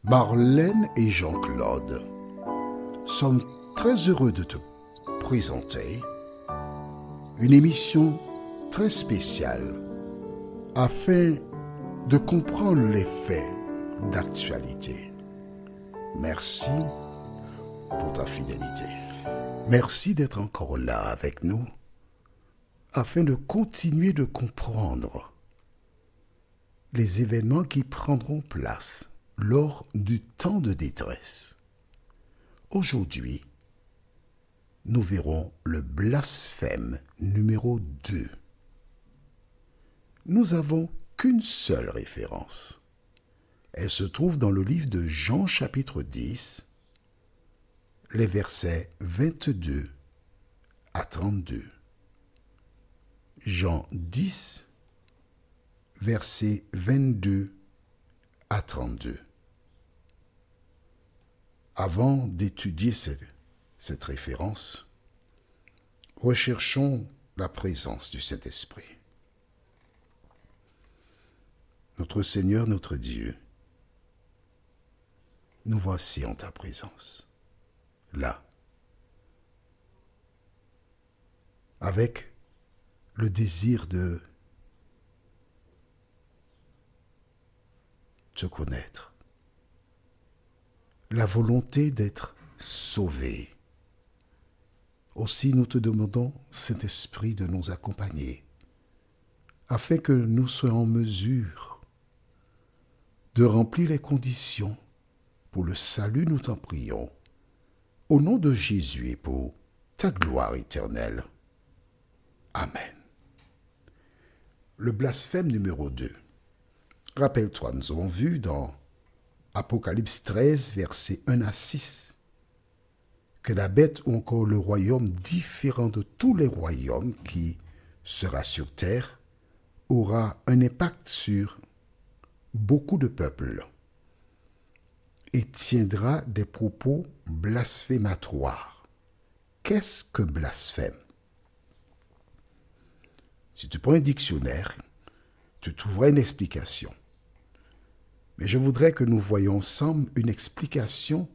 Marlène et Jean-Claude sommes très heureux de te présenter une émission très spéciale afin de comprendre les faits d'actualité. Merci pour ta fidélité. Merci d'être encore là avec nous afin de continuer de comprendre les événements qui prendront place lors du temps de détresse. Aujourd'hui, nous verrons le blasphème numéro 2. Nous n'avons qu'une seule référence. Elle se trouve dans le livre de Jean chapitre 10, les versets 22 à 32. Jean 10, versets 22 à 32. Avant d'étudier cette référence, recherchons la présence du Saint-Esprit. Notre Seigneur, notre Dieu, nous voici en ta présence, là, avec le désir de te connaître, la volonté d'être sauvé. Aussi nous te demandons, Saint-Esprit, de nous accompagner, afin que nous soyons en mesure de remplir les conditions pour le salut, nous t'en prions, au nom de Jésus et pour ta gloire éternelle. Amen. Le blasphème numéro 2. Rappelle-toi, nous avons vu dans Apocalypse 13, versets 1 à 6, que la bête ou encore le royaume différent de tous les royaumes qui sera sur terre aura un impact sur beaucoup de peuples et tiendra des propos blasphématoires. Qu'est-ce que blasphème? Si tu prends un dictionnaire, tu trouveras une explication. Mais je voudrais que nous voyions ensemble une explication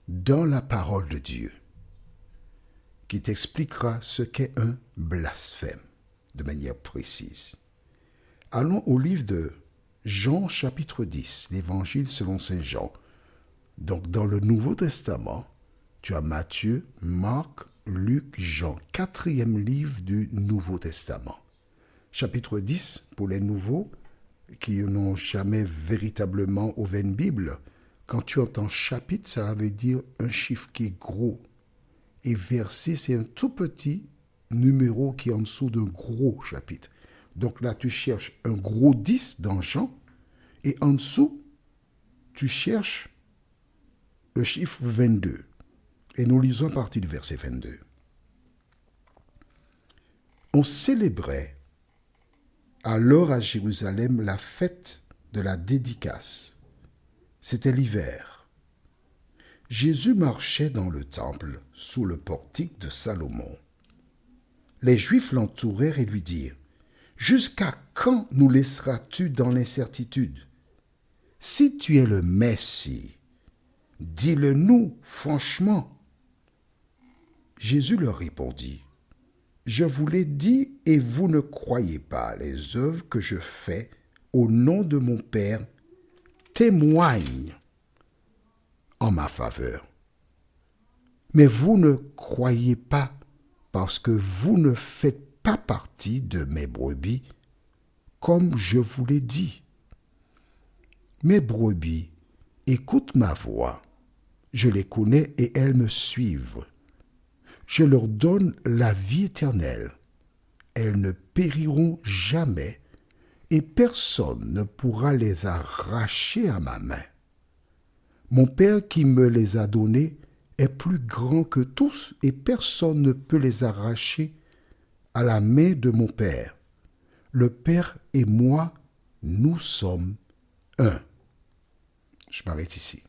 dans la parole de Dieu qui t'expliquera ce qu'est un blasphème de manière précise. Allons au livre de Jean chapitre 10, l'évangile selon saint Jean. Donc dans le Nouveau Testament, tu as Matthieu, Marc, Luc, Jean, 4e livre du Nouveau Testament. Chapitre 10, pour les nouveaux qui n'ont jamais véritablement ouvert une Bible, quand tu entends chapitre, ça veut dire un chiffre qui est gros. Et verset, c'est un tout petit numéro qui est en dessous d'un gros chapitre. Donc là, tu cherches un gros 10 dans Jean, et en dessous, tu cherches le chiffre 22. Et nous lisons à partir du verset 22. On célébrait alors à Jérusalem la fête de la dédicace. C'était l'hiver. Jésus marchait dans le temple sous le portique de Salomon. Les Juifs l'entourèrent et lui dirent: « Jusqu'à quand nous laisseras-tu dans l'incertitude? Si tu es le Messie, dis-le-nous franchement. » Jésus leur répondit: « Je vous l'ai dit et vous ne croyez pas. Les œuvres que je fais au nom de mon Père témoignent en ma faveur. Mais vous ne croyez pas parce que vous ne faites pas partie de mes brebis, comme je vous l'ai dit. Mes brebis écoutent ma voix. Je les connais et elles me suivent. Je leur donne la vie éternelle. Elles ne périront jamais et personne ne pourra les arracher à ma main. Mon Père qui me les a donnés est plus grand que tous et personne ne peut les arracher à la main de mon Père. Le Père et moi, nous sommes un. Je m'arrête ici.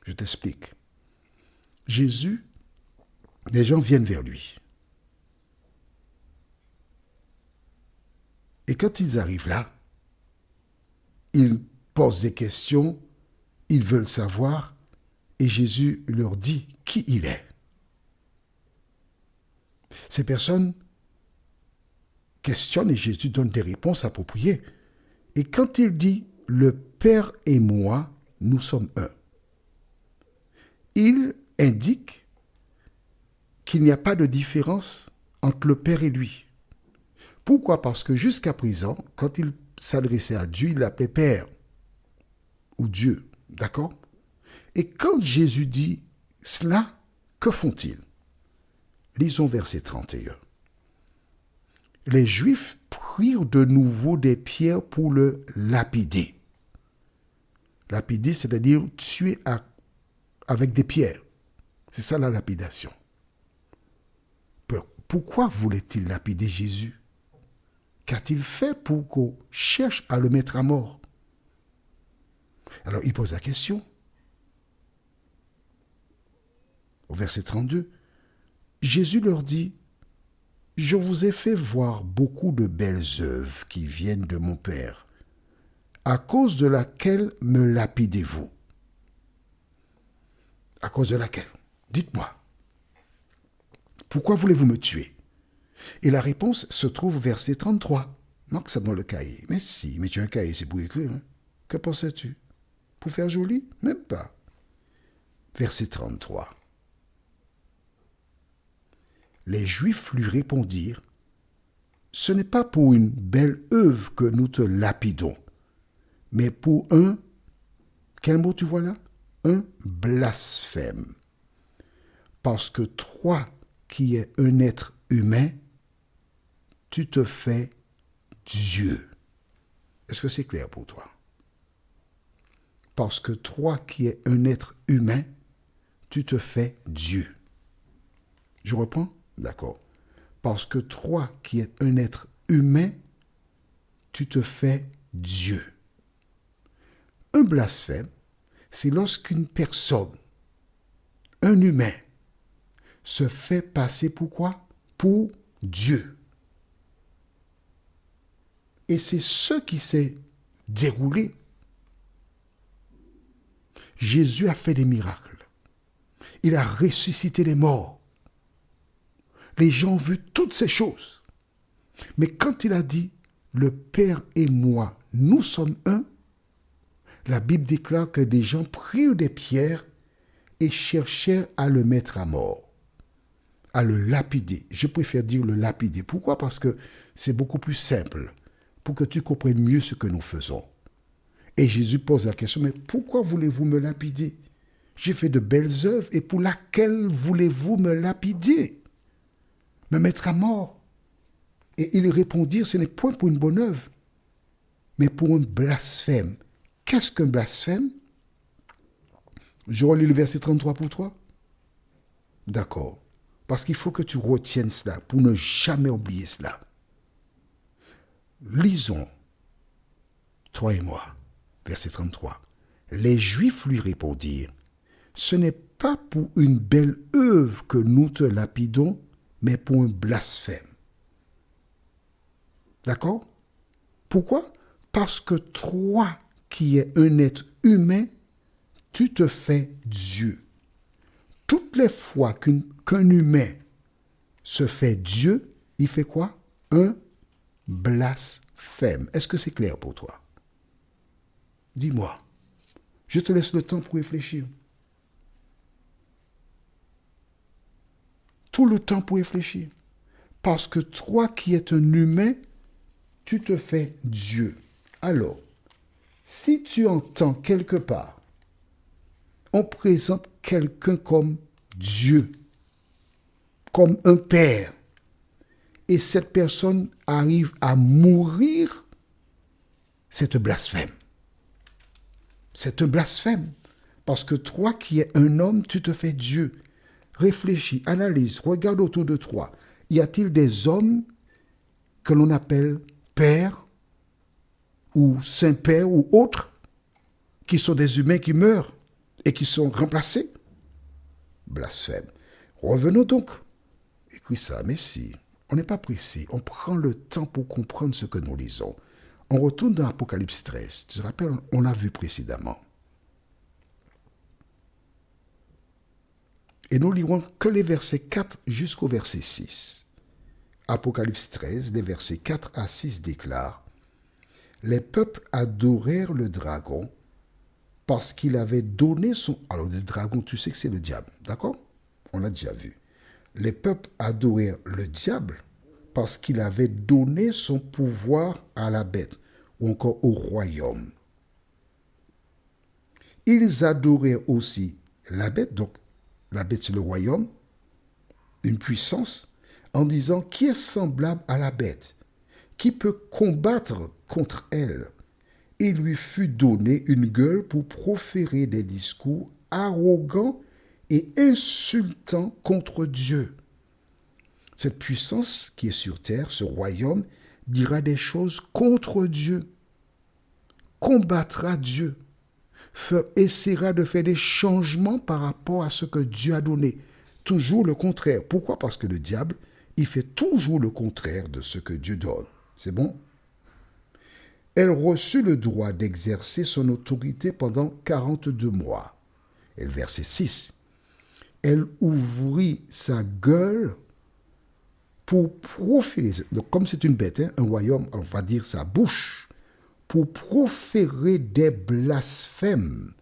Je t'explique. Jésus, les gens viennent vers lui. Et quand ils arrivent là, ils posent des questions Ils veulent savoir et Jésus leur dit qui il est. Ces personnes questionnent et Jésus donne des réponses appropriées. Et quand il dit « Le Père et moi, nous sommes un », il indique qu'il n'y a pas de différence entre le Père et lui. Pourquoi? Parce que jusqu'à présent, quand il s'adressait à Dieu, il l'appelait Père ou Dieu. D'accord? Et quand Jésus dit cela, que font-ils? Lisons verset 31. Les Juifs prirent de nouveau des pierres pour le lapider. Lapider, c'est-à-dire tuer avec des pierres. C'est ça la lapidation. Pourquoi voulait-il lapider Jésus? Qu'a-t-il fait pour qu'on cherche à le mettre à mort? Alors il pose la question. Au verset 32, Jésus leur dit, « Je vous ai fait voir beaucoup de belles œuvres qui viennent de mon Père, à cause de laquelle me lapidez-vous ?» À cause de laquelle? Dites-moi. Pourquoi voulez-vous me tuer? Et la réponse se trouve au verset 33. Marque ça dans le cahier. Mais si, mais tu as un cahier, c'est pour écrire. Hein? Que pensais-tu? Pour faire joli? Même pas. Verset 33. Les Juifs lui répondirent, « Ce n'est pas pour une belle œuvre que nous te lapidons, mais pour un, quel mot tu vois là? Un blasphème. Parce que toi, qui es un être humain, tu te fais Dieu. » Est-ce que c'est clair pour toi? Parce que toi, qui es un être humain, tu te fais Dieu. Je reprends? D'accord. Parce que toi, qui es un être humain, tu te fais Dieu. Un blasphème, c'est lorsqu'une personne, un humain, se fait passer pour quoi? Pour Dieu. Et c'est ce qui s'est déroulé. Jésus a fait des miracles. Il a ressuscité les morts. Les gens ont vu toutes ces choses. Mais quand il a dit, « Le Père et moi, nous sommes un », la Bible déclare que des gens prirent des pierres et cherchèrent à le mettre à mort, à le lapider. Je préfère dire le lapider. Pourquoi? Parce que c'est beaucoup plus simple, pour que tu comprennes mieux ce que nous faisons. Et Jésus pose la question, « Mais pourquoi voulez-vous me lapider? J'ai fait de belles œuvres et pour laquelle voulez-vous me lapider? Me mettre à mort? » Et ils répondirent, « Ce n'est point pour une bonne œuvre, mais pour un blasphème. » Qu'est-ce qu'un blasphème? Je relis le verset 33 pour toi. D'accord. Parce qu'il faut que tu retiennes cela pour ne jamais oublier cela. Lisons, toi et moi, verset 33. Les Juifs lui répondirent, « Ce n'est pas pour une belle œuvre que nous te lapidons, mais pour un blasphème. » D'accord? Pourquoi? Parce que toi, qui es un être humain, tu te fais Dieu. Toutes les fois qu'un humain se fait Dieu, il fait quoi? Un blasphème. Est-ce que c'est clair pour toi? Dis-moi. Je te laisse le temps pour réfléchir. Tout le temps pour réfléchir. Parce que toi qui es un humain, tu te fais Dieu. Alors, si tu entends quelque part, on présente quelqu'un comme Dieu, comme un père, et cette personne arrive à mourir, c'est un blasphème. C'est un blasphème. Parce que toi qui es un homme, tu te fais Dieu. Réfléchis, analyse, regarde autour de toi. Y a-t-il des hommes que l'on appelle pères ou saint-pères ou autres qui sont des humains qui meurent et qui sont remplacés? Blasphème. Revenons donc. Écris ça, mais si. On n'est pas pressé. On prend le temps pour comprendre ce que nous lisons. On retourne dans Apocalypse 13. Tu te rappelles, on l'a vu précédemment. Et nous lirons que les versets 4 jusqu'au verset 6. Apocalypse 13, les versets 4 à 6 déclarent: les peuples adorèrent le dragon parce qu'il avait donné son... Alors le dragon, tu sais que c'est le diable, d'accord? On l'a déjà vu. Les peuples adorèrent le diable parce qu'il avait donné son pouvoir à la bête, ou encore au royaume. Ils adorèrent aussi la bête, donc la bête c'est le royaume, une puissance, en disant: qui est semblable à la bête? Qui peut combattre contre elle? Il lui fut donné une gueule pour proférer des discours arrogants et insultants contre Dieu. Cette puissance qui est sur terre, ce royaume, dira des choses contre Dieu, combattra Dieu, essaiera de faire des changements par rapport à ce que Dieu a donné. Toujours le contraire. Pourquoi? Parce que le diable, il fait toujours le contraire de ce que Dieu donne. C'est bon? Elle reçut le droit d'exercer son autorité pendant 42 mois. Et le verset 6. Elle ouvrit sa gueule pour proférer, donc comme c'est une bête, un royaume, on va dire sa bouche, pour proférer des blasphèmes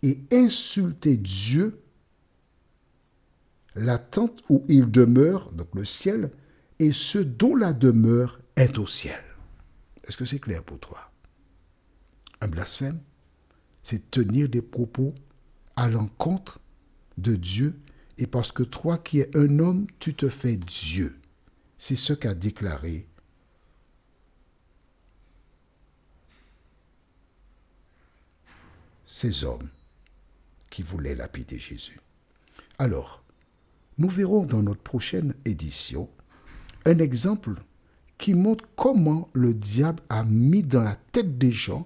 et insulter Dieu, la tente où il demeure, donc le ciel, et ce dont la demeure est au ciel. Est-ce que c'est clair pour toi? Un blasphème, c'est tenir des propos à l'encontre de Dieu, et parce que toi qui es un homme, tu te fais Dieu. C'est ce qu'a déclaré ces hommes qui voulaient lapider Jésus. Alors, nous verrons dans notre prochaine édition un exemple qui montre comment le diable a mis dans la tête des gens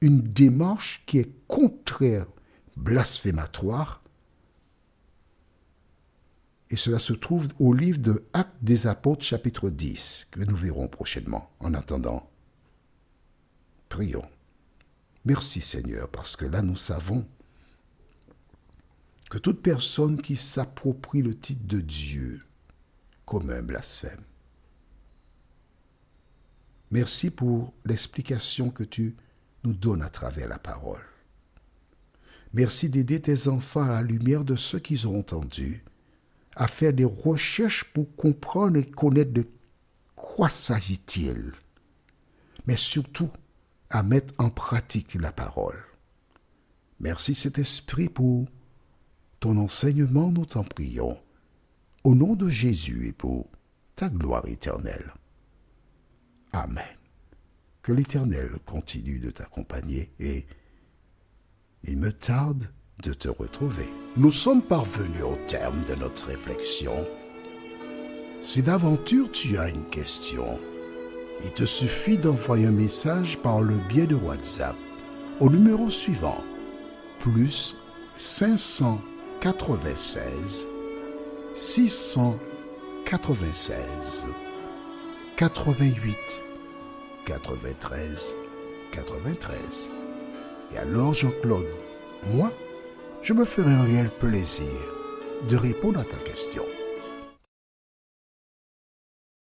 une démarche qui est contraire, blasphématoire. Et cela se trouve au livre de Actes des Apôtres, chapitre 10, que nous verrons prochainement. En attendant, prions. Merci Seigneur, parce que là nous savons que toute personne qui s'approprie le titre de Dieu commet un blasphème. Merci pour l'explication que tu nous donnes à travers la parole. Merci d'aider tes enfants à la lumière de ce qu'ils ont entendu, à faire des recherches pour comprendre et connaître de quoi s'agit-il, mais surtout à mettre en pratique la parole. Merci Saint-Esprit pour ton enseignement, nous t'en prions, au nom de Jésus et pour ta gloire éternelle. Amen. Que l'Éternel continue de t'accompagner et il me tarde de te retrouver. Nous sommes parvenus au terme de notre réflexion. Si d'aventure tu as une question, il te suffit d'envoyer un message par le biais de WhatsApp au numéro suivant, plus 596 696 88 93 93. Et alors Jean-Claude, moi, je me ferai un réel plaisir de répondre à ta question.